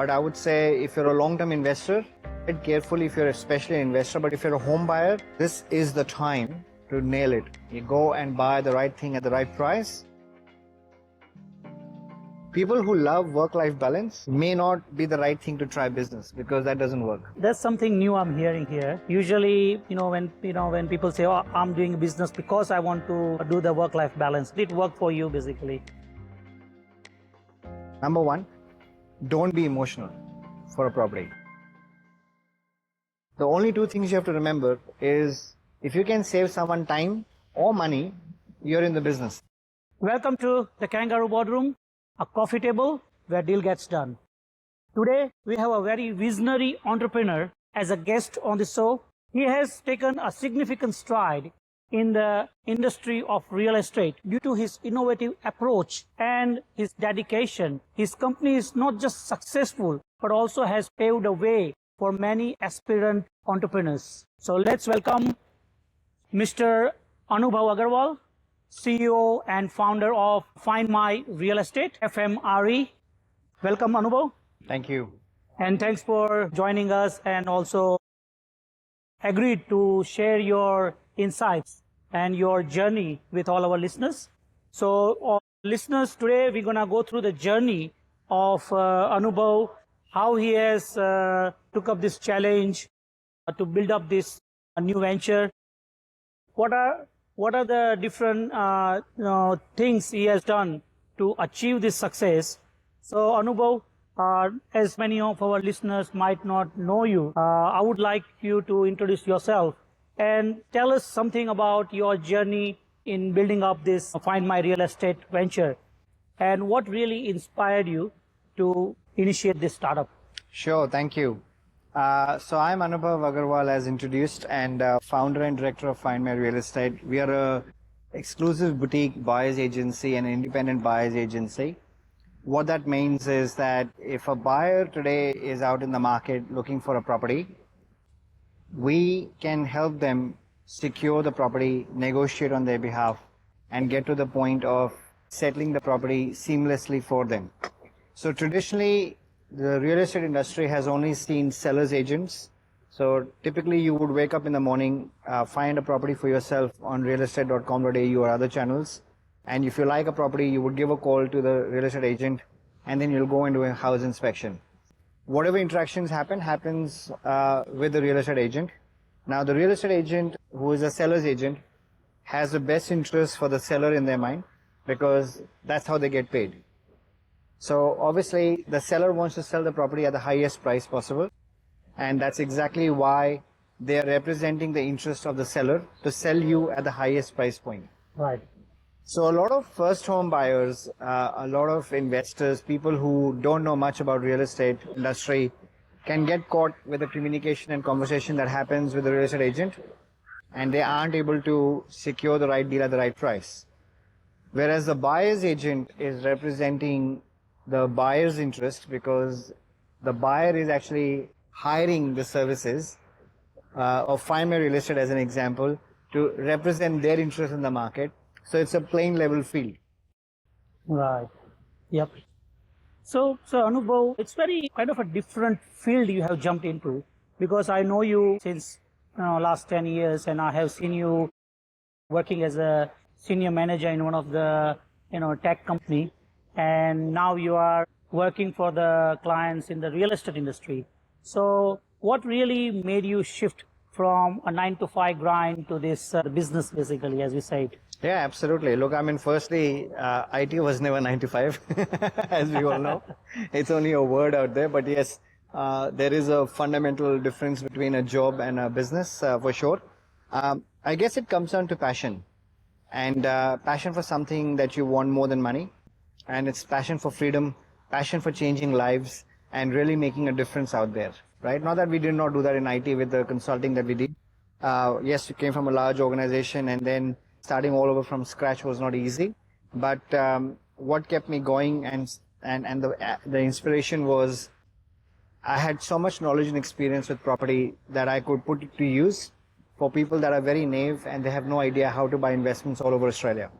But I would say if you're a long-term investor, tread carefully if you're especially an investor. But if you're a home buyer, this is the time to nail it. You go and buy the right thing at the right price. People who love work-life balance may not be the right thing to try business because that doesn't work. That's something new I'm hearing here. Usually, when people say, "Oh, I'm doing business because I want to do the work-life balance," did it work for you basically? Number one, don't be emotional for a property. The only two things you have to remember is if you can save someone time or money, you're in the business. Welcome to the Kangaroo Boardroom, a coffee table where deal gets done. Today, we have a very visionary entrepreneur as a guest on the show. He has taken a significant stride in the industry of real estate due to his innovative approach and his dedication. His company is not just successful, but also has paved a way for many aspirant entrepreneurs. So let's welcome Mr. Anubhav Aggarwal, CEO and founder of Find My Real Estate, FMRE. Welcome, Anubhav. Thank you. And thanks for joining us and also agreed to share your insights and your journey with all our listeners. So, listeners, today we're going to go through the journey of Anubhav, how he has took up this challenge to build up this new venture. What are the different things he has done to achieve this success? So, Anubhav, as many of our listeners might not know you, I would like you to introduce yourself and tell us something about your journey in building up this Find My Real Estate venture and what really inspired you to initiate this startup. Sure, thank you. So I'm Anubhav Aggarwal, as introduced, and founder and director of Find My Real Estate. We are a exclusive boutique buyers agency and independent buyers agency. What that means is that if a buyer today is out in the market looking for a property, we can help them secure the property, negotiate on their behalf, and get to the point of settling the property seamlessly for them. So traditionally, the real estate industry has only seen sellers agents. So typically you would wake up in the morning, find a property for yourself on realestate.com.au or other channels. And if you like a property, you would give a call to the real estate agent and then you'll go and do a house inspection. Whatever interactions happens with the real estate agent. Now the real estate agent, who is a seller's agent, has the best interest for the seller in their mind because that's how they get paid. So obviously the seller wants to sell the property at the highest price possible, and that's exactly why they are representing the interest of the seller to sell you at the highest price point. Right. So a lot of first home buyers, a lot of investors, people who don't know much about real estate industry can get caught with the communication and conversation that happens with the real estate agent, and they aren't able to secure the right deal at the right price. Whereas the buyer's agent is representing the buyer's interest because the buyer is actually hiring the services of Find My Real Estate as an example to represent their interest in the market. So it's a plain level field. Right. Yep. So Anubhav, it's very kind of a different field you have jumped into because I know you since last 10 years and I have seen you working as a senior manager in one of the tech company, and now you are working for the clients in the real estate industry. So what really made you shift from a 9-to-5 grind to this business basically, as we said? Yeah, absolutely. Look, I mean, firstly, IT was never 9 to 5, as we all know. It's only a word out there, but yes, there is a fundamental difference between a job and a business, for sure. I guess it comes down to passion, and passion for something that you want more than money, and it's passion for freedom, passion for changing lives, and really making a difference out there, right? Not that we did not do that in IT with the consulting that we did. Yes, we came from a large organization, and then starting all over from scratch was not easy, but what kept me going and the inspiration was I had so much knowledge and experience with property that I could put it to use for people that are very naive and they have no idea how to buy investments all over Australia.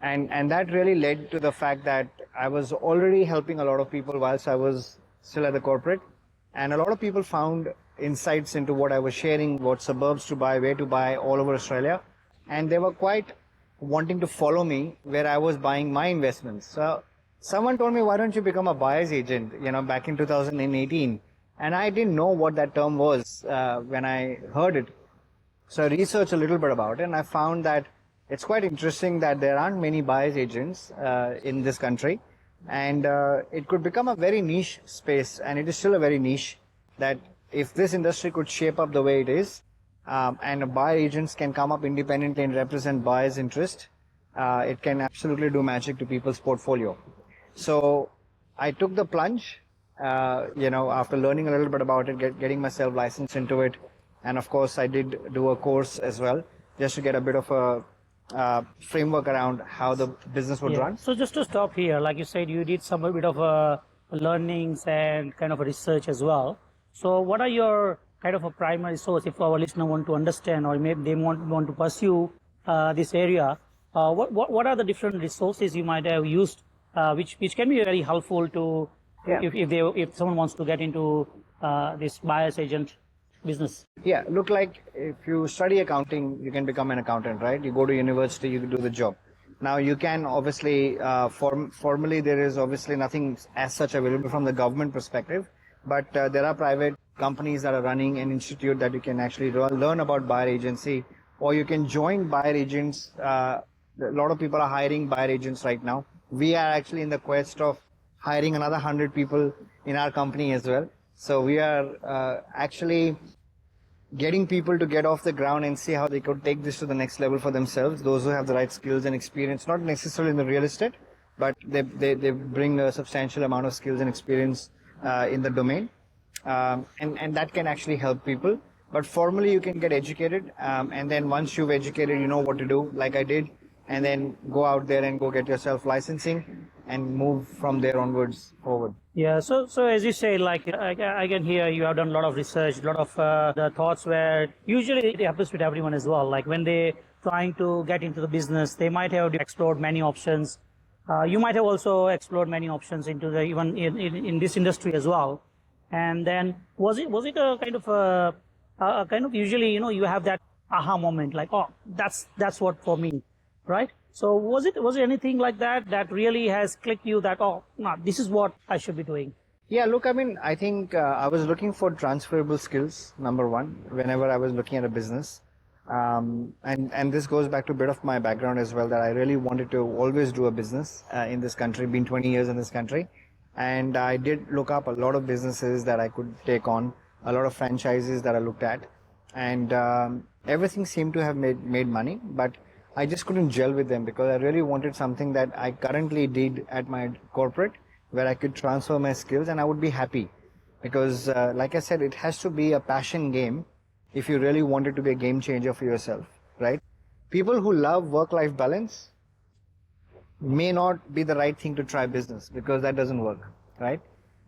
And that really led to the fact that I was already helping a lot of people whilst I was still at the corporate. And a lot of people found insights into what I was sharing, what suburbs to buy, where to buy all over Australia. And they were quite wanting to follow me where I was buying my investments. So someone told me, why don't you become a buyer's agent, back in 2018. And I didn't know what that term was when I heard it. So I researched a little bit about it, and I found that it's quite interesting that there aren't many buyer's agents in this country, and it could become a very niche space, and it is still a very niche. That if this industry could shape up the way it is, and buyer agents can come up independently and represent buyers' interest, it can absolutely do magic to people's portfolio. So I took the plunge, after learning a little bit about it, getting myself licensed into it. And of course, I did do a course as well, just to get a bit of a framework around how the business would run. So just to stop here, like you said, you did some bit of learnings and kind of a research as well. So what are your kind of a primary source if our listener want to understand, or maybe they want to pursue this area? What are the different resources you might have used, which can be very helpful to if someone wants to get into this buyer's agent business? Yeah, look, like if you study accounting, you can become an accountant, right? You go to university, you do the job. Now you can obviously, formally there is obviously nothing as such available from the government perspective, but there are private companies that are running an institute that you can actually learn about buyer agency, or you can join buyer agents. A lot of people are hiring buyer agents right now. We are actually in the quest of hiring another 100 people in our company as well. So we are actually getting people to get off the ground and see how they could take this to the next level for themselves. Those who have the right skills and experience, not necessarily in the real estate, but they bring a substantial amount of skills and experience in the domain. And that can actually help people. But formally, you can get educated. And then once you've educated, you know what to do, like I did. And then go out there and go get yourself licensing and move from there onwards forward. Yeah, so as you say, like I can hear you have done a lot of research, a lot of the thoughts where usually it happens with everyone as well. Like when they trying to get into the business, they might have explored many options. You might have also explored many options into the even in this industry as well. And then was it a kind of a kind of usually you have that aha moment like, oh, that's what for me, right? So was it anything like that really has clicked you that, oh, no, this is what I should be doing? Yeah, look, I mean, I think I was looking for transferable skills, number one, whenever I was looking at a business. And this goes back to a bit of my background as well, that I really wanted to always do a business in this country, been 20 years in this country. And I did look up a lot of businesses that I could take on, a lot of franchises that I looked at. And everything seemed to have made money, but I just couldn't gel with them because I really wanted something that I currently did at my corporate, where I could transfer my skills and I would be happy. Because like I said, it has to be a passion game if you really want it to be a game changer for yourself, right? People who love work-life balance may not be the right thing to try business, because that doesn't work, right?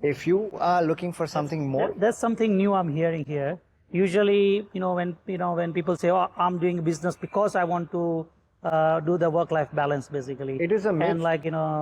If you are looking for something more... That's something new I'm hearing here. Usually, when people say, oh, I'm doing business because I want to do the work-life balance, basically. It is a myth. And like, hasn't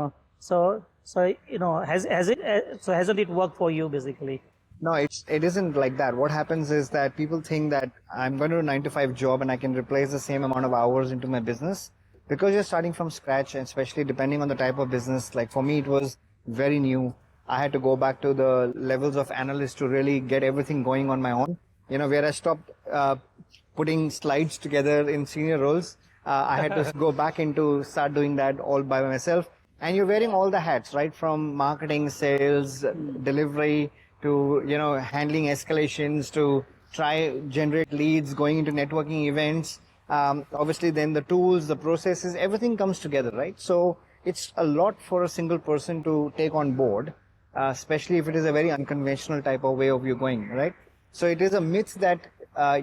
it worked for you, basically? No, it isn't like that. What happens is that people think that I'm going to do a 9-to-5 job and I can replace the same amount of hours into my business, because you're starting from scratch, and especially depending on the type of business. Like for me, it was very new. I had to go back to the levels of analyst to really get everything going on my own. Where I stopped putting slides together in senior roles, I had to go back into start doing that all by myself. And you're wearing all the hats, right? From marketing, sales, delivery, to, handling escalations, to generate leads, going into networking events. Obviously, then the tools, the processes, everything comes together, right? So it's a lot for a single person to take on board, especially if it is a very unconventional type of way of you going, right? So it is a myth that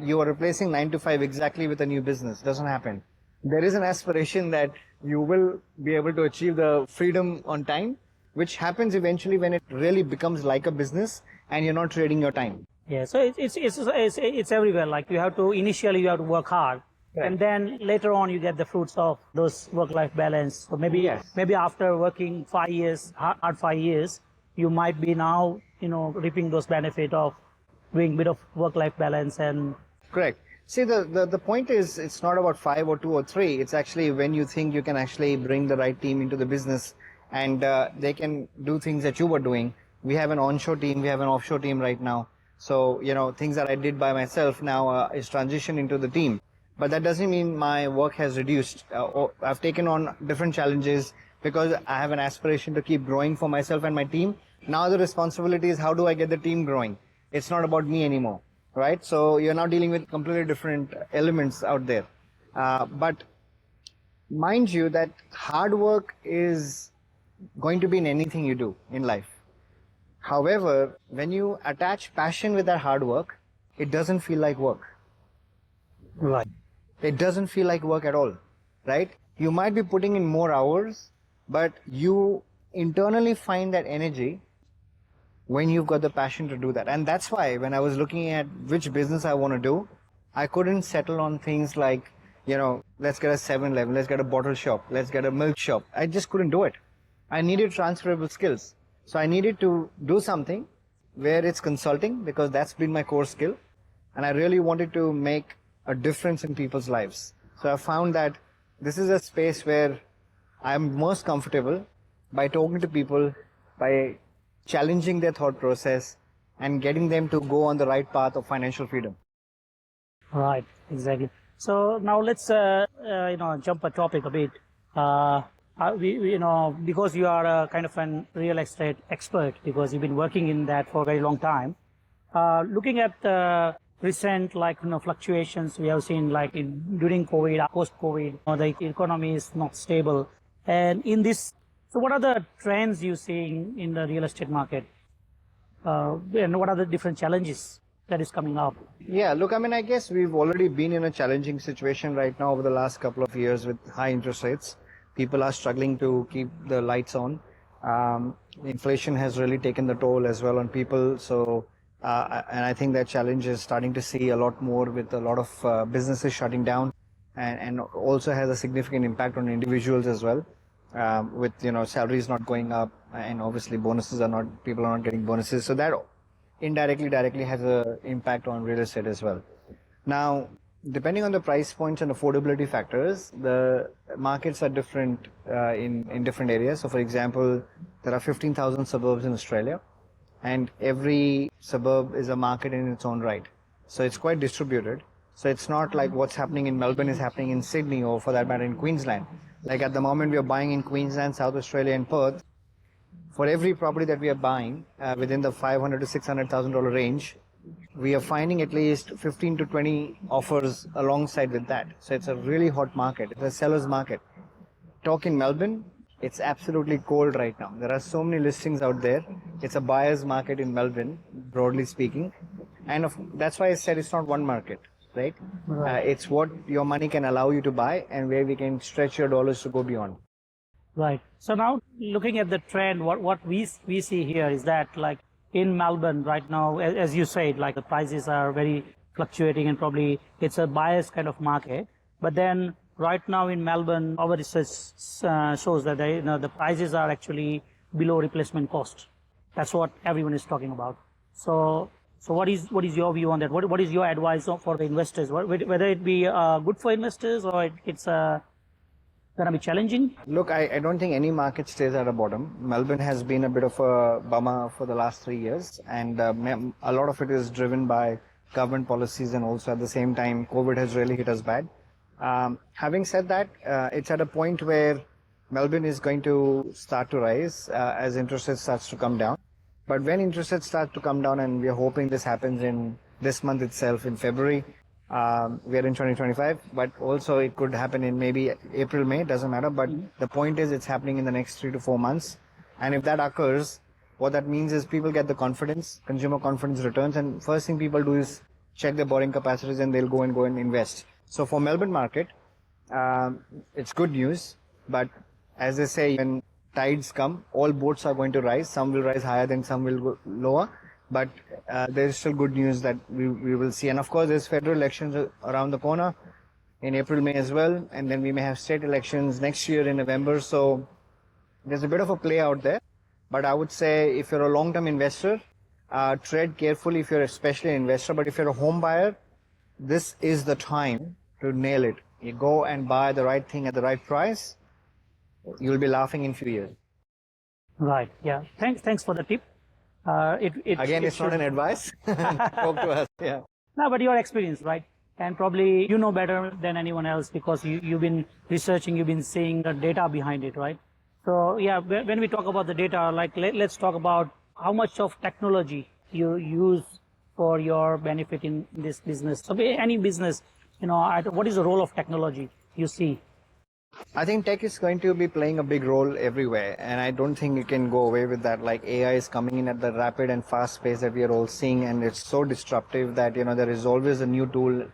you are replacing 9-to-5 exactly with a new business. It doesn't happen. There is an aspiration that you will be able to achieve the freedom on time, which happens eventually when it really becomes like a business and you're not trading your time. Yeah, so it's everywhere. Like initially you have to work hard, right, and then later on you get the fruits of those work-life balance. So maybe after working 5 years, hard 5 years, you might be now reaping those benefit of doing bit of work-life balance and Correct. See, the point is, it's not about five or two or three. It's actually when you think you can actually bring the right team into the business and they can do things that you were doing. We have an onshore team, we have an offshore team right now. So, things that I did by myself now is transitioned into the team. But that doesn't mean my work has reduced. Or I've taken on different challenges because I have an aspiration to keep growing for myself and my team. Now the responsibility is how do I get the team growing? It's not about me anymore, right? So you're now dealing with completely different elements out there. But mind you that hard work is going to be in anything you do in life. However, when you attach passion with that hard work, it doesn't feel like work. right. It doesn't feel like work at all, right? You might be putting in more hours, but you internally find that energy when you've got the passion to do that. And that's why when I was looking at which business I want to do, I couldn't settle on things like, let's get a 7-Eleven, let's get a bottle shop, let's get a milk shop. I just couldn't do it. I needed transferable skills. So I needed to do something where it's consulting because that's been my core skill. And I really wanted to make a difference in people's lives. So I found that this is a space where I'm most comfortable by talking to people, by challenging their thought process and getting them to go on the right path of financial freedom. Right, exactly. So now let's jump a topic a bit. Because you are a kind of an real estate expert, because you've been working in that for a very long time. Looking at recent fluctuations we have seen during COVID, post-COVID, the economy is not stable, and in this, so what are the trends you seeing in the real estate market, and what are the different challenges that is coming up? Yeah, look, I guess we've already been in a challenging situation right now over the last couple of years with high interest rates. People are struggling to keep the lights on. Inflation has really taken the toll as well on people. So, and I think that challenge is starting to see a lot more with a lot of businesses shutting down, and also has a significant impact on individuals as well. With salaries not going up, and obviously people are not getting bonuses. So that directly has an impact on real estate as well. Now, depending on the price points and affordability factors, the markets are different in different areas. So, for example, there are 15,000 suburbs in Australia, and every suburb is a market in its own right. So it's quite distributed. So it's not like what's happening in Melbourne is happening in Sydney, or for that matter in Queensland. Like at the moment we are buying in Queensland, South Australia and Perth. For every property that we are buying within the $500,000 to $600,000 range, we are finding at least 15 to 20 offers alongside with that. So it's a really hot market. It's a seller's market. Talk in Melbourne, it's absolutely cold right now. There are so many listings out there. It's a buyer's market in Melbourne, broadly speaking. And that's why I said it's not one market, right? It's what your money can allow you to buy and where we can stretch your dollars to go beyond. Right. So now looking at the trend, what we see here is that in Melbourne right now, as you said, the prices are very fluctuating and probably it's a buyer's kind of market. But then right now in Melbourne, our research shows that the prices are actually below replacement cost. That's what everyone is talking about. So what is your view on that? What is your advice for the investors? Whether it be good for investors or it's going to be challenging? Look, I don't think any market stays at a bottom. Melbourne has been a bit of a bummer for the last 3 years, and a lot of it is driven by government policies, and also at the same time, COVID has really hit us bad. Having said that, it's at a point where Melbourne is going to start to rise as interest rates starts to come down. But when interest rates start to come down, and we are hoping this happens in this month itself, in February, we are in 2025, but also it could happen in maybe April, May, doesn't matter. But the point is it's happening in the next 3 to 4 months. And if that occurs, what that means is people get the confidence, consumer confidence returns, and first thing people do is check their borrowing capacities and they'll go and invest. So for Melbourne market, it's good news, but as they say, when tides come, all boats are going to rise. Some will rise higher than some will go lower. But there's still good news that we will see. And of course, there's federal elections around the corner in April, May as well. And then we may have state elections next year in November. So there's a bit of a play out there. But I would say if you're a long-term investor, tread carefully if you're especially an investor, but if you're a home buyer, this is the time to nail it. You go and buy the right thing at the right price, you'll be laughing in few years. Right. Yeah. Thanks for the tip. Again, it's not an advice. Talk to us. Yeah. No, but your experience, right? And probably you know better than anyone else because you've been researching, you've been seeing the data behind it, right? So yeah, when we talk about the data, like let's talk about how much of technology you use for your benefit in this business. So any business, what is the role of technology you see? I think tech is going to be playing a big role everywhere, and I don't think you can go away with that. Like AI is coming in at the rapid and fast pace that we are all seeing, and it's so disruptive that there is always a new tool,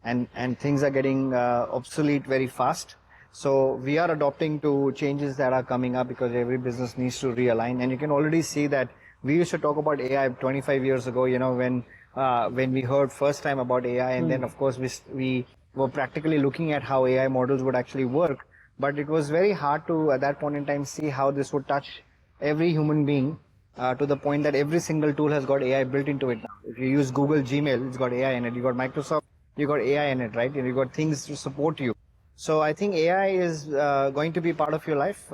and things are getting obsolete very fast. So we are adopting to changes that are coming up because every business needs to realign, and you can already see that we used to talk about AI 25 years ago. When we heard first time about AI, and then of course we were practically looking at how AI models would actually work. But it was very hard to, at that point in time, see how this would touch every human being to the point that every single tool has got AI built into it now. If you use Google Gmail, it's got AI in it. You got Microsoft, you got AI in it, right? And you got things to support you. So I think AI is going to be part of your life.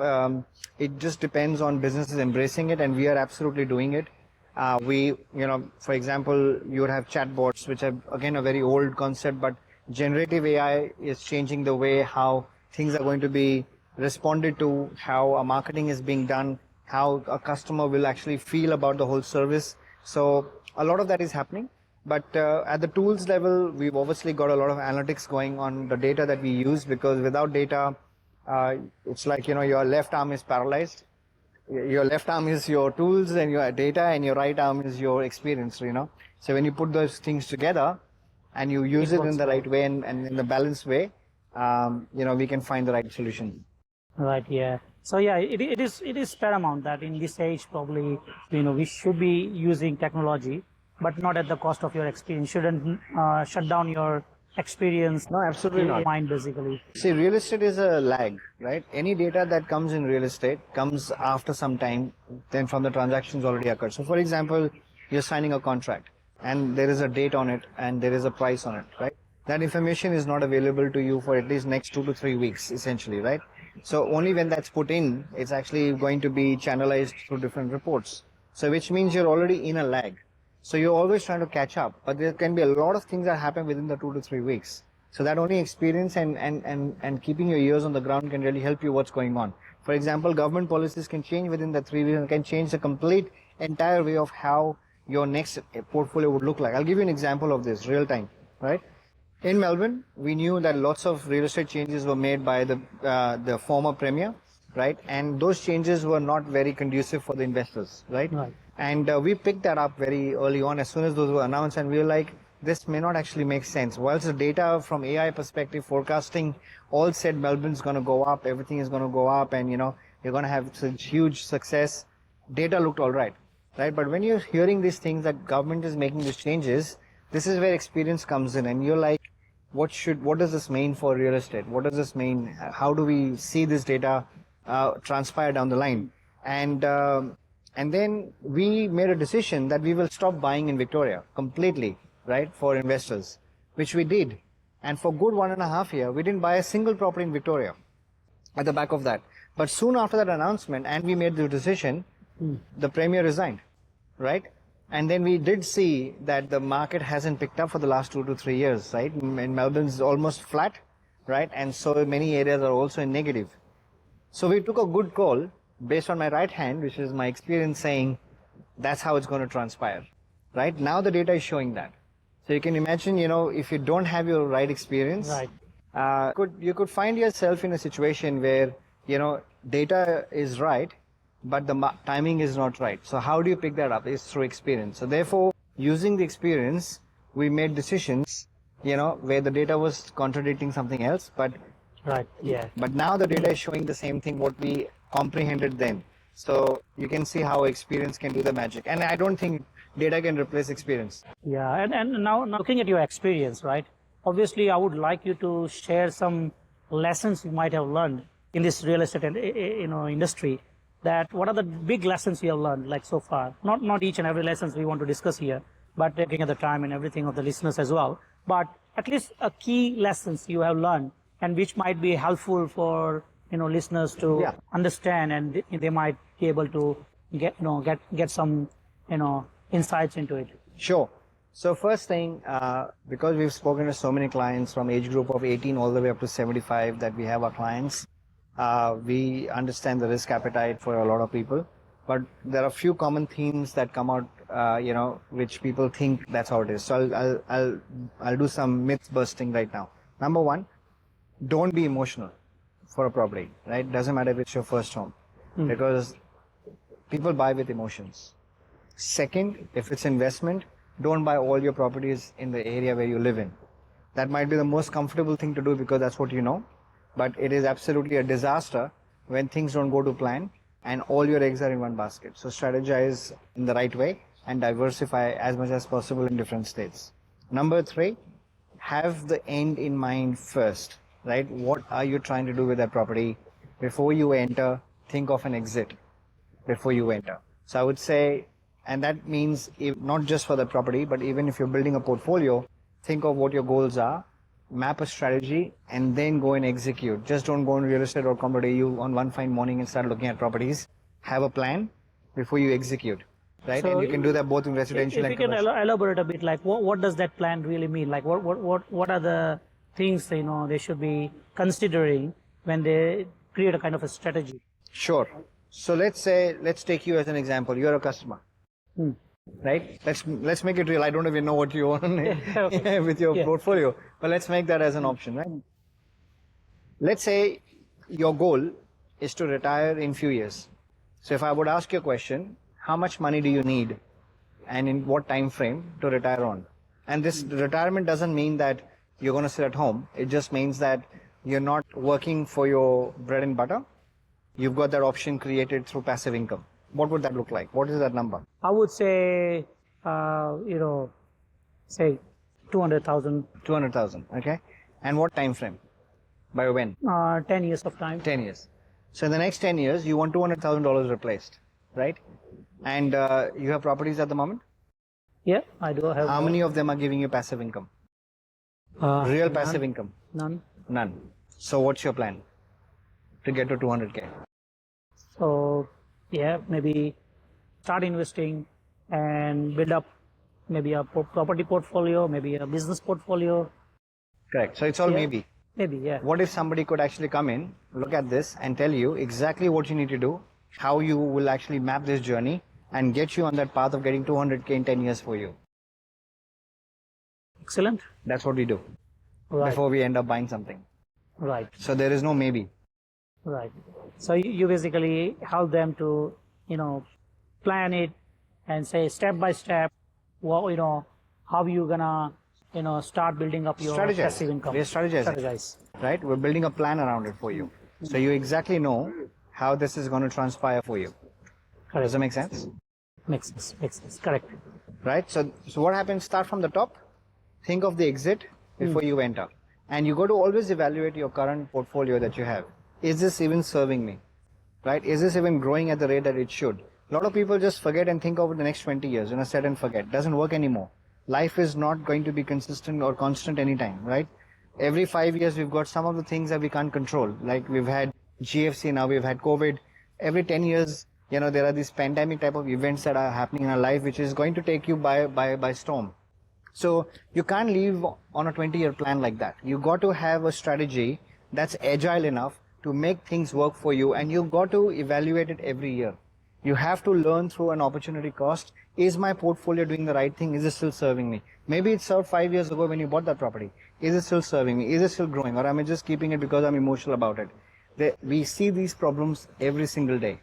It just depends on businesses embracing it, and we are absolutely doing it. For example, you would have chatbots, which are again a very old concept, but generative AI is changing the way how things are going to be responded to, how a marketing is being done, how a customer will actually feel about the whole service. So a lot of that is happening. But at the tools level, we've obviously got a lot of analytics going on the data that we use, because without data, it's like, your left arm is paralyzed. Your left arm is your tools and your data, and your right arm is your experience, So when you put those things together, and you use it in the right way and in the balanced way, we can find the right solution. Right. Yeah. So yeah, it is paramount that in this age probably we should be using technology, but not at the cost of your experience. Shouldn't shut down your experience. No, absolutely not. Mind basically. See, real estate is a lag, right? Any data that comes in real estate comes after some time, then from the transactions already occurred. So, for example, you're signing a contract, and there is a date on it and there is a price on it, right? That information is not available to you for at least next 2 to 3 weeks, essentially, right? So only when that's put in, it's actually going to be channelized through different reports. So which means you're already in a lag. So you're always trying to catch up, but there can be a lot of things that happen within the 2 to 3 weeks. So that only experience and keeping your ears on the ground can really help you what's going on. For example, government policies can change within the 3 weeks and can change the complete entire way of how your next portfolio would look like. I'll give you an example of this real time, right? In Melbourne, we knew that lots of real estate changes were made by the former premier, right? And those changes were not very conducive for the investors, right? Right. And we picked that up very early on as soon as those were announced, and we were like, this may not actually make sense. Whilst the data from AI perspective, forecasting all said Melbourne's going to go up, everything is going to go up, and you're going to have such huge success. Data looked all right, right? But when you're hearing these things that government is making these changes, this is where experience comes in, and you're like, what does this mean for real estate? What does this mean? How do we see this data transpire down the line? And then we made a decision that we will stop buying in Victoria completely, right, for investors, which we did. And for good 1.5 years, we didn't buy a single property in Victoria at the back of that. But soon after that announcement, and we made the decision, the premier resigned, right? And then we did see that the market hasn't picked up for the last 2 to 3 years, right? In Melbourne's almost flat, right? And so many areas are also in negative. So we took a good call based on my right hand, which is my experience, saying that's how it's going to transpire, right? Now the data is showing that. So you can imagine, if you don't have your right experience, right. You could find yourself in a situation where, data is right, but the timing is not right. So how do you pick that up? It's through experience. So therefore, using the experience, we made decisions, where the data was contradicting something else, but right, yeah. But now the data is showing the same thing what we comprehended then. So you can see how experience can do the magic. And I don't think data can replace experience. Yeah, and now looking at your experience, right? Obviously, I would like you to share some lessons you might have learned in this real estate industry that what are the big lessons you have learned like so far? Not each and every lessons we want to discuss here, but taking at the time and everything of the listeners as well. But at least a key lessons you have learned and which might be helpful for listeners to understand, and they might be able to get some insights into it. Sure. So first thing, because we've spoken to so many clients from age group of 18 all the way up to 75 that we have our clients, we understand the risk appetite for a lot of people. But there are a few common themes that come out, which people think that's how it is. So I'll do some myth busting right now. Number one, don't be emotional for a property, right? Doesn't matter if it's your first home, because people buy with emotions. Second, if it's investment, don't buy all your properties in the area where you live in. That might be the most comfortable thing to do because that's what you know, but it is absolutely a disaster when things don't go to plan and all your eggs are in one basket. So strategize in the right way and diversify as much as possible in different states. Number three, have the end in mind first, right? What are you trying to do with that property? Before you enter, think of an exit before you enter. So I would say, and that means not just for the property, but even if you're building a portfolio, think of what your goals are, map a strategy, and then go and execute. Just don't go on realestate.com.au on one fine morning and start looking at properties. Have a plan before you execute, right? So and you can do that both in residential and commercial. If you can elaborate a bit, like what does that plan really mean? Like what are the things they should be considering when they create a kind of a strategy? Sure. So let's take you as an example. You're a customer. Right? Let's make it real. I don't even know what you own with your portfolio, but let's make that as an option, right? Let's say your goal is to retire in few years. So if I would ask you a question, how much money do you need and in what time frame to retire on? And this retirement doesn't mean that you're going to sit at home. It just means that you're not working for your bread and butter. You've got that option created through passive income. What would that look like? What is that number? I would say, say 200,000. 200,000, okay? And what time frame? By when? 10 years of time. 10 years. So in the next 10 years, you want $200,000 replaced, right? And you have properties at the moment? Yeah, I do have. How many of them are giving you passive income? Real passive income? None. None. So what's your plan to get to 200K? So, yeah, maybe start investing and build up maybe a property portfolio, maybe a business portfolio. Correct. So it's all maybe. Maybe, yeah. What if somebody could actually come in, look at this and tell you exactly what you need to do, how you will actually map this journey and get you on that path of getting 200K in 10 years for you? Excellent. That's what we do before we end up buying something. Right. So there is no maybe. Right. So you basically help them to, plan it and say step by step, how you gonna, start building up your passive income. We're strategizing. Right? We're building a plan around it for you. So you exactly know how this is going to transpire for you. Correct. Does that make sense? Makes sense. Correct. Right? So what happens? Start from the top. Think of the exit before you enter. And you got to always evaluate your current portfolio that you have. Is this even serving me? Right? Is this even growing at the rate that it should? A lot of people just forget and think over the next 20 years, set and forget. Doesn't work anymore. Life is not going to be consistent or constant anytime, right? Every 5 years, we've got some of the things that we can't control. Like we've had GFC, now we've had COVID. Every 10 years, there are these pandemic type of events that are happening in our life, which is going to take you by storm. So you can't live on a 20-year plan like that. You got to have a strategy that's agile enough to make things work for you, and you've got to evaluate it every year. You have to learn through an opportunity cost. Is my portfolio doing the right thing? Is it still serving me? Maybe it served 5 years ago when you bought that property. Is it still serving me? Is it still growing? Or am I just keeping it because I'm emotional about it? We see these problems every single day,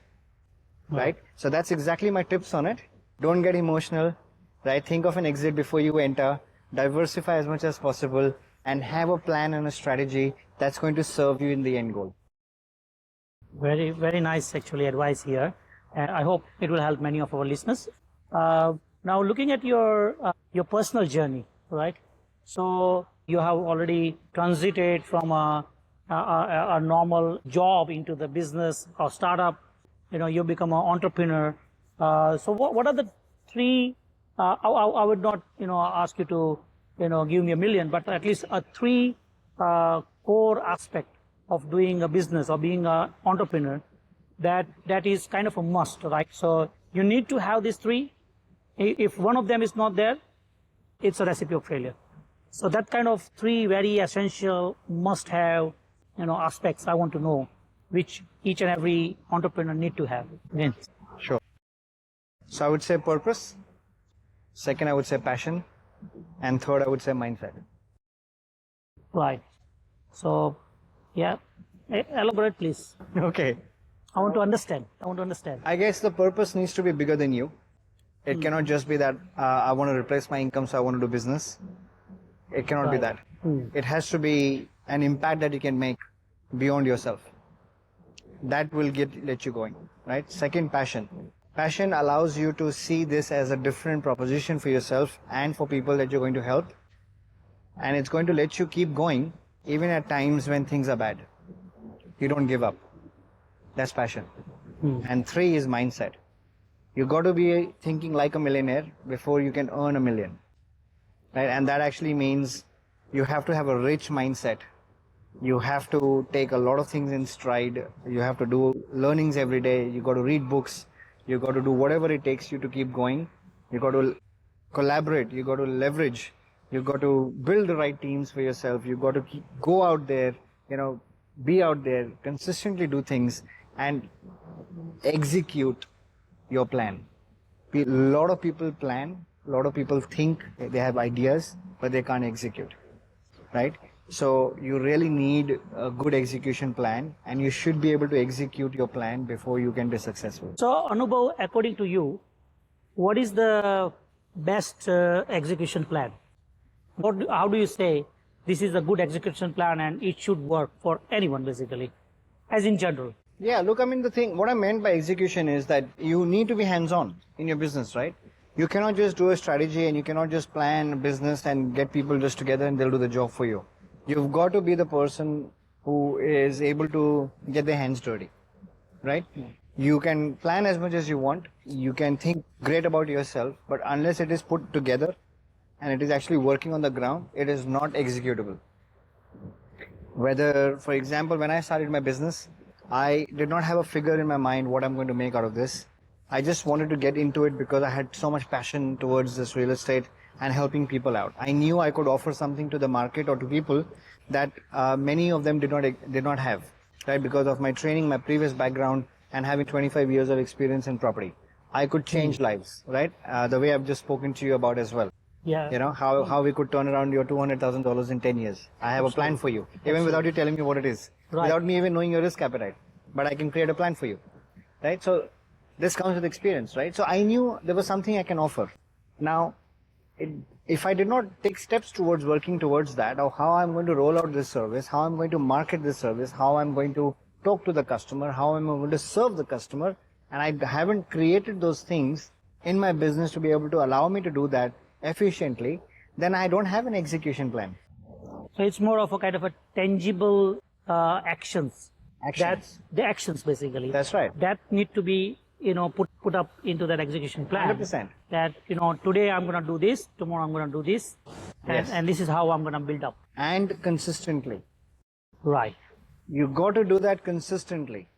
right? So that's exactly my tips on it. Don't get emotional, right? Think of an exit before you enter. Diversify as much as possible and have a plan and a strategy that's going to serve you in the end goal. Very, very nice actually advice here. And I hope it will help many of our listeners. Now looking at your personal journey, right? So you have already transited from a normal job into the business or startup, you become an entrepreneur. So what are the three? I would not ask you to give me a million, but at least a three core aspect of doing a business or being an entrepreneur that is kind of a must, right? So you need to have these three. If one of them is not there, it's a recipe of failure. So that kind of three very essential must-have aspects I want to know, which each and every entrepreneur need to have. Again. Sure. So I would say purpose. Second, I would say passion. And third, I would say mindset. Right. So, yeah, elaborate, please. Okay. I want to understand. I guess the purpose needs to be bigger than you. It cannot just be that I want to replace my income, so I want to do business. It cannot be that. It has to be an impact that you can make beyond yourself. That will let you going, right? Second, passion. Passion allows you to see this as a different proposition for yourself and for people that you're going to help. And it's going to let you keep going even at times when things are bad. You don't give up. That's passion. And three is mindset. You got to be thinking like a millionaire before you can earn a million, right? And that actually means you have to have a rich mindset. You have to take a lot of things in stride. You have to do learnings every day. You got to read books. You got to do whatever it takes you to keep going. You got to collaborate. You got to leverage. You got to build the right teams for yourself. You got to go out there, be out there, consistently do things and execute your plan. A lot of people plan, a lot of people think they have ideas, but they can't execute, right? So you really need a good execution plan, and you should be able to execute your plan before you can be successful. So, Anubhav, according to you, what is the best execution plan? How do you say this is a good execution plan and it should work for anyone, basically, as in general? Yeah, look, what I meant by execution is that you need to be hands-on in your business, right? You cannot just do a strategy and you cannot just plan a business and get people just together and they'll do the job for you. You've got to be the person who is able to get their hands dirty, right? You can plan as much as you want. You can think great about yourself, but unless it is put together and it is actually working on the ground, it is not executable. Whether, for example, when I started my business, I did not have a figure in my mind what I'm going to make out of this. I just wanted to get into it because I had so much passion towards this real estate and helping people out. I knew I could offer something to the market or to people that many of them did not have, right? Because of my training, my previous background, and having 25 years of experience in property, I could change lives, right? The way I've just spoken to you about as well. Yeah. How we could turn around your $200,000 in 10 years. I have a plan for you, even without you telling me what it is, without me even knowing your risk appetite. But I can create a plan for you, right? So this comes with experience, right? So I knew there was something I can offer. Now, if I did not take steps towards working towards that, or how I'm going to roll out this service, how I'm going to market this service, how I'm going to talk to the customer, how I'm going to serve the customer, and I haven't created those things in my business to be able to allow me to do that efficiently, then I don't have an execution plan. So it's more of a kind of a tangible actions. Actions. The actions, basically. That's right. That need to be put up into that execution plan. 100%. That today I'm going to do this, tomorrow I'm going to do this, and this is how I'm going to build up. And consistently. Right. You got to do that consistently.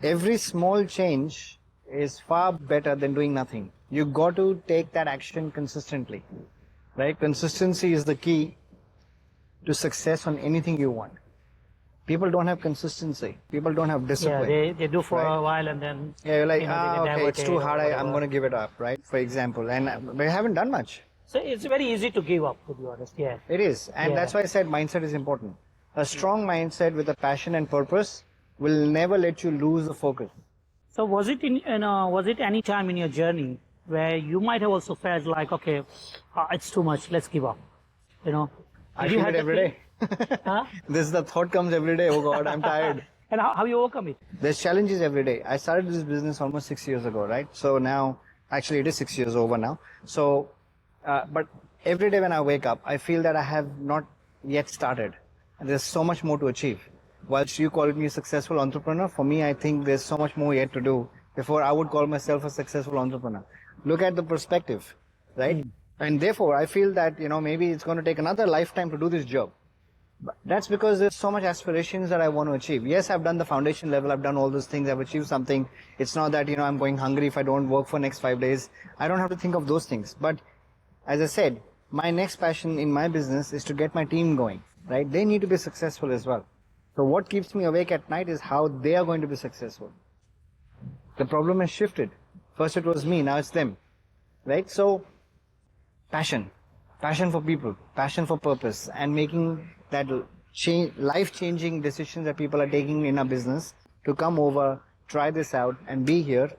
Every small change is far better than doing nothing. You got to take that action consistently, right? Consistency is the key to success on anything you want. People don't have consistency. People don't have discipline. Yeah, they do for a while and then. Yeah, you're like, okay, it's too hard. I'm going to give it up, right? For example, and we haven't done much. So it's very easy to give up, to be honest. Yeah. It is, and that's why I said mindset is important. A strong mindset with a passion and purpose will never let you lose the focus. So was it any time in your journey where you might have also felt like, okay, it's too much, let's give up? I feel it every day. Huh? This is the thought comes every day. Oh God, I'm tired. And how you overcome it? There's challenges every day. I started this business almost 6 years ago, right? So now, actually it is 6 years over now. So, but every day when I wake up, I feel that I have not yet started. And there's so much more to achieve. whilst you call me a successful entrepreneur, for me, I think there's so much more yet to do before I would call myself a successful entrepreneur. Look at the perspective, right? And therefore, I feel that, maybe it's going to take another lifetime to do this job. But that's because there's so much aspirations that I want to achieve. Yes, I've done the foundation level. I've done all those things. I've achieved something. It's not that, I'm going hungry if I don't work for next 5 days. I don't have to think of those things. But as I said, my next passion in my business is to get my team going, right? They need to be successful as well. So what keeps me awake at night is how they are going to be successful. The problem has shifted. First it was me, now it's them, right? So passion for people, passion for purpose, and making that life-changing decisions that people are taking in a business to come over, try this out, and be here,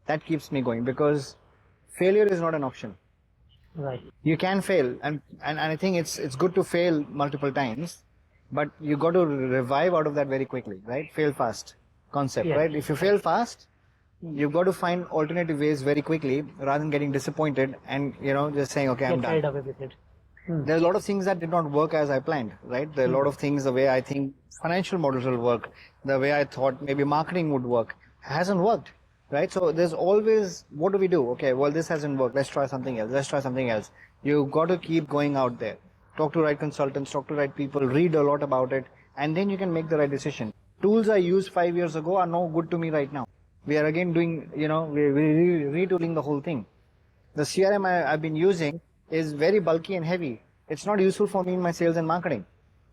that keeps me going, because failure is not an option. Right. You can fail, and I think it's good to fail multiple times, but you got to revive out of that very quickly, right? Fail fast concept, Yeah. right? If you fail fast, you've got to find alternative ways very quickly rather than getting disappointed and, just saying, okay, I'm Get done. carried away with it. There's a lot of things that did not work as I planned, right? There are a lot of things, the way I think financial models will work, the way I thought maybe marketing would work, hasn't worked, right? So there's always, what do we do? Okay, well, this hasn't worked. Let's try something else. Let's try something else. You've got to keep going out there. Talk to right consultants, talk to right people, read a lot about it, and then you can make the right decision. Tools I used 5 years ago are no good to me right now. We are again doing, we're retooling the whole thing. The CRM I've been using is very bulky and heavy. It's not useful for me in my sales and marketing.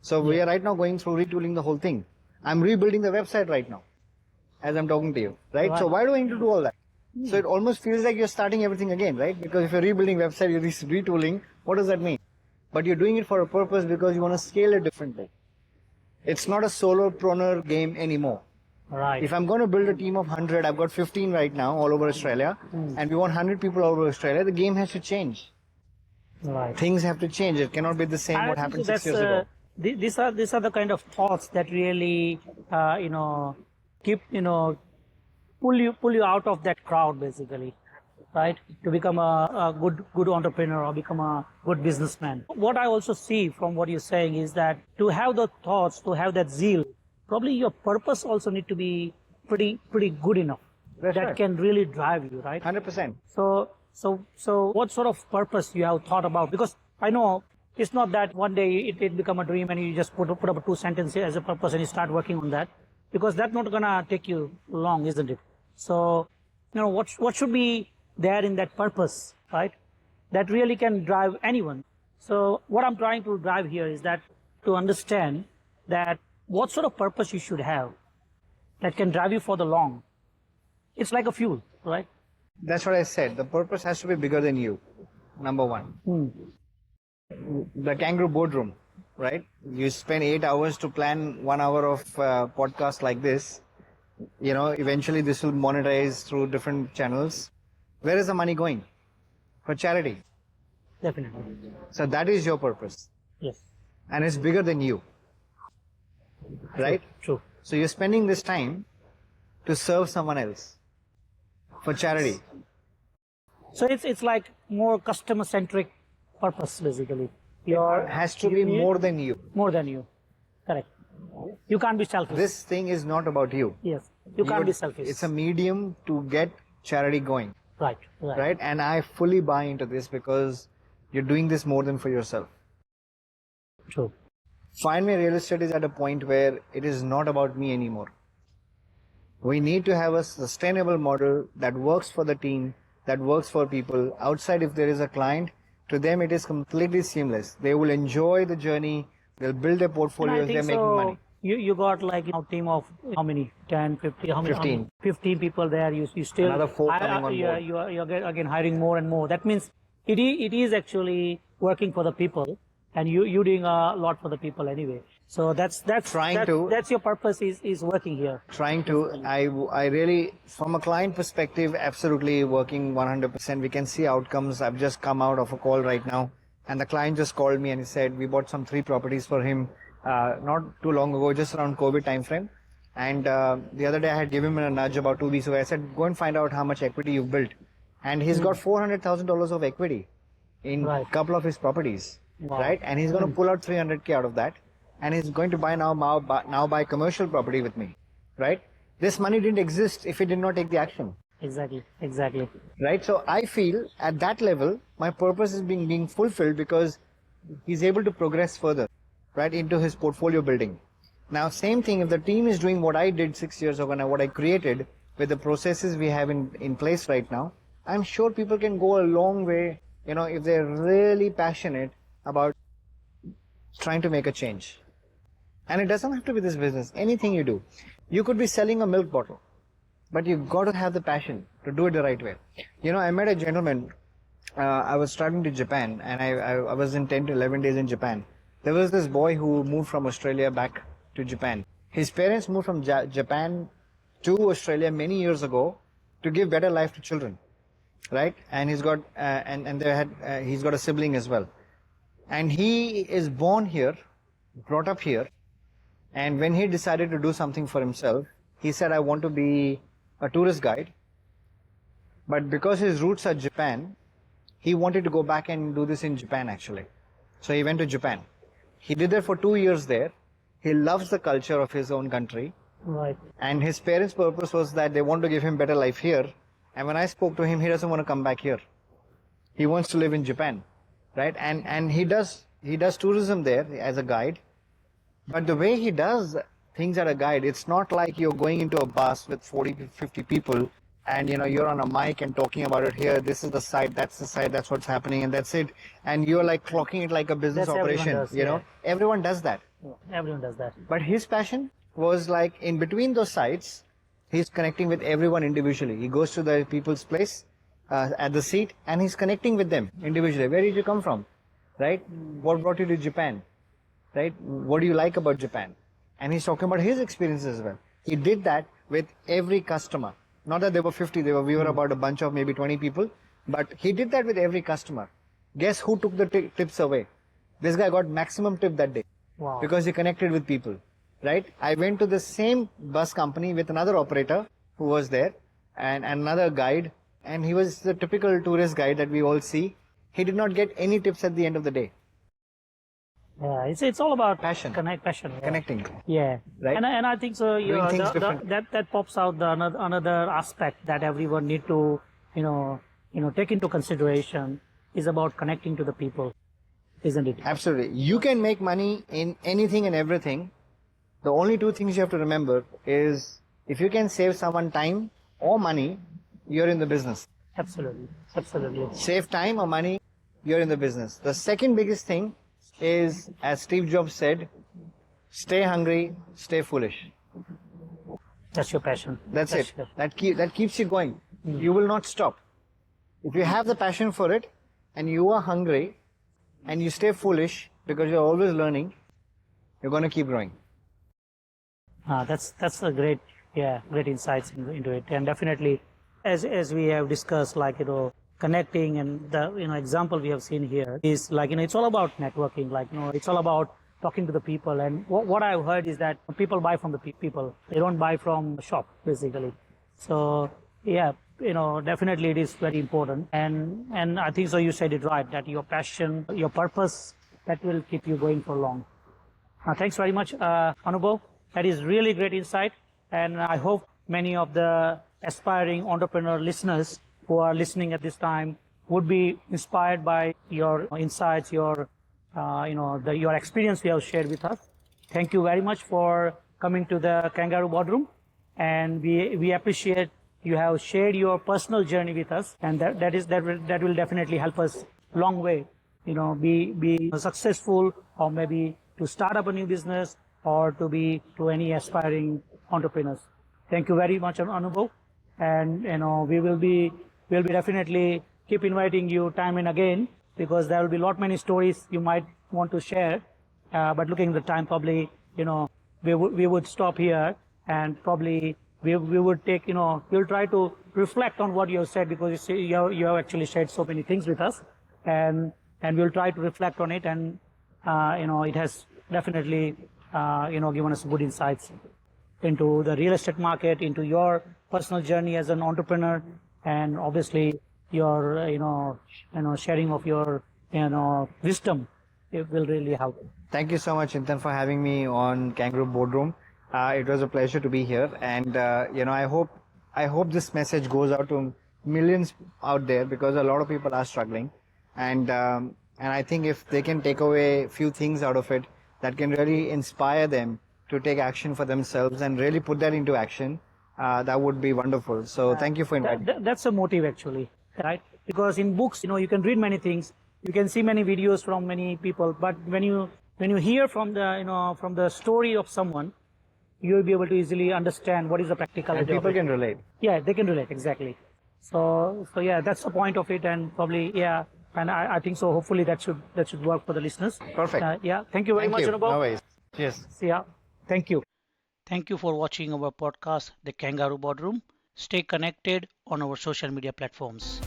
So we are right now going through retooling the whole thing. I'm rebuilding the website right now as I'm talking to you, right? So why do I need to do all that? So it almost feels like you're starting everything again, right? Because if you're rebuilding website, you're retooling, what does that mean? But you're doing it for a purpose because you want to scale it differently. It's not a solopreneur game anymore. Right. If I'm going to build a team of 100, I've got 15 right now all over Australia, and we want 100 people all over Australia, the game has to change. Right. Things have to change. It cannot be the same what happened 6 years ago. These are the kind of thoughts that really keep pull you out of that crowd, basically, right? To become a good entrepreneur or become a good businessman. What I also see from what you're saying is that to have the thoughts, to have that zeal, probably your purpose also need to be pretty good enough. That's that right. can really drive you, right? 100%. So what sort of purpose you have thought about? Because I know it's not that one day it become a dream and you just put up 2 sentences as a purpose and you start working on that, because that's not gonna take you long, isn't it? So, what should be there in that purpose, right? That really can drive anyone. So what I'm trying to drive here is that to understand that what sort of purpose you should have that can drive you for the long. It's like a fuel, right? That's what I said. The purpose has to be bigger than you. Number one. The Kangaroo Boardroom, right? You spend 8 hours to plan 1 hour of podcast like this. Eventually this will monetize through different channels. Where is the money going? For charity. Definitely. So that is your purpose. Yes. And it's bigger than you. Right? True. So you're spending this time to serve someone else. For charity. So it's like more customer centric purpose, basically. It has to be more than you. More than you. Correct. You can't be selfish. This thing is not about you. Yes. You can't be selfish. It's a medium to get charity going. Right. And I fully buy into this because you're doing this more than for yourself. True. Find Me Real Estate is at a point where it is not about me anymore. We need to have a sustainable model that works for the team, that works for people. Outside, if there is a client, to them it is completely seamless. They will enjoy the journey. They'll build their portfolios. They're making money. You got like a team of how many? 10, 50, how many? 15. 15 people there. You still Another 4 coming on board. You're again hiring more and more. That means it is actually working for the people, and you doing a lot for the people anyway. So that's your purpose is working here. I really, from a client perspective, absolutely working 100%. We can see outcomes. I've just come out of a call right now, and the client just called me and he said we bought some 3 properties for him not too long ago, just around COVID time frame. And the other day I had given him a nudge about 2 weeks ago. I said, go and find out how much equity you've built. And he's got $400,000 of equity in a couple of his properties, right? And he's going to pull out 300K out of that. and he's going to now buy commercial property with me, right? This money didn't exist if he did not take the action. Exactly. Right? So I feel at that level, my purpose is being fulfilled because he's able to progress further, right, into his portfolio building. Now, same thing, if the team is doing what I did 6 years ago and what I created with the processes we have in place right now, I'm sure people can go a long way, if they're really passionate about trying to make a change. And it doesn't have to be this business. Anything you do. You could be selling a milk bottle, but you've got to have the passion to do it the right way. I met a gentleman. I was traveling to Japan, and I was in 10 to 11 days in Japan. There was this boy who moved from Australia back to Japan. His parents moved from Japan to Australia many years ago to give better life to children, right? And he's got he's got a sibling as well. And he is born here, brought up here, and when he decided to do something for himself, he said, I want to be a tourist guide. But because his roots are Japan, he wanted to go back and do this in Japan actually. So he went to Japan. He did that for 2 years there. He loves the culture of his own country. Right. And his parents' purpose was that they want to give him better life here. And when I spoke to him, he doesn't want to come back here. He wants to live in Japan, right? And he does tourism there as a guide. But the way he does things as a guide, it's not like you're going into a bus with 40 to 50 people and you're on a mic and talking about it here. This is the site, that's the site, that's what's happening, and that's it. And you're like clocking it like a business operation. Everyone does that. Yeah, everyone does that. But his passion was like in between those sites, he's connecting with everyone individually. He goes to the people's place at the seat and he's connecting with them individually. Where did you come from? Right? What brought you to Japan? Right? What do you like about Japan? And he's talking about his experiences as well. He did that with every customer. Not that there were 50, we were about a bunch of maybe 20 people, but he did that with every customer. Guess who took the tips away? This guy got maximum tip that day. Wow. Because he connected with people, right? I went to the same bus company with another operator who was there and another guide, and he was the typical tourist guide that we all see. He did not get any tips at the end of the day. Yeah, it's all about passion. Passion. Yeah. Connecting. Yeah. Right. And I think so. That pops out another aspect that everyone need to take into consideration is about connecting to the people, isn't it? Absolutely. You can make money in anything and everything. The only two things you have to remember is if you can save someone time or money, you're in the business. Absolutely. Save time or money, you're in the business. The second biggest thing is, as Steve Jobs said, stay hungry, stay foolish. That's your passion. That's it. That keeps you going. You will not stop. If you have the passion for it and you are hungry and you stay foolish because you're always learning, you're going to keep growing. That's a great insights into it. And definitely, as we have discussed, connecting, and the example we have seen here is it's all about networking. It's all about talking to the people. And what I've heard is that people buy from the people. They don't buy from the shop, basically. So yeah, definitely it is very important. And I think so. You said it right, that your passion, your purpose, that will keep you going for long. Thanks very much, Anubhav. That is really great insight. And I hope many of the aspiring entrepreneur listeners who are listening at this time would be inspired by your insights, your experience you have shared with us. Thank you very much for coming to the Kangaroo Boardroom, and we appreciate you have shared your personal journey with us, and that will definitely help us long way, be successful, or maybe to start up a new business, or to any aspiring entrepreneurs. Thank you very much, Anubhav, and we'll be definitely keep inviting you time and again, because there will be many stories you might want to share. But looking at the time, probably we would stop here, and probably we would take we'll try to reflect on what you have said, because you have actually shared so many things with us, and we'll try to reflect on it, and it has definitely given us good insights into the real estate market, into your personal journey as an entrepreneur, and obviously your sharing of your wisdom it will really help. Thank you so much, Chintan, for having me on Kangaroo Boardroom. It was a pleasure to be here, and I hope this message goes out to millions out there because a lot of people are struggling, and I think if they can take away a few things out of it that can really inspire them to take action for themselves and really put that into action, that would be wonderful. So thank you for inviting. That's a motive actually, right? Because in books, you can read many things, you can see many videos from many people, but when you hear from the story of someone, you will be able to easily understand what is the practicality And of people it. can relate. Yeah, they can relate exactly. So yeah, that's the point of it, and probably yeah, and I think so. Hopefully that should work for the listeners. Perfect. Yeah, thank you very Thank much, you. Anubhav. No worries. Cheers. See ya. Thank you. Thank you for watching our podcast, The Kangaroo Boardroom. Stay connected on our social media platforms.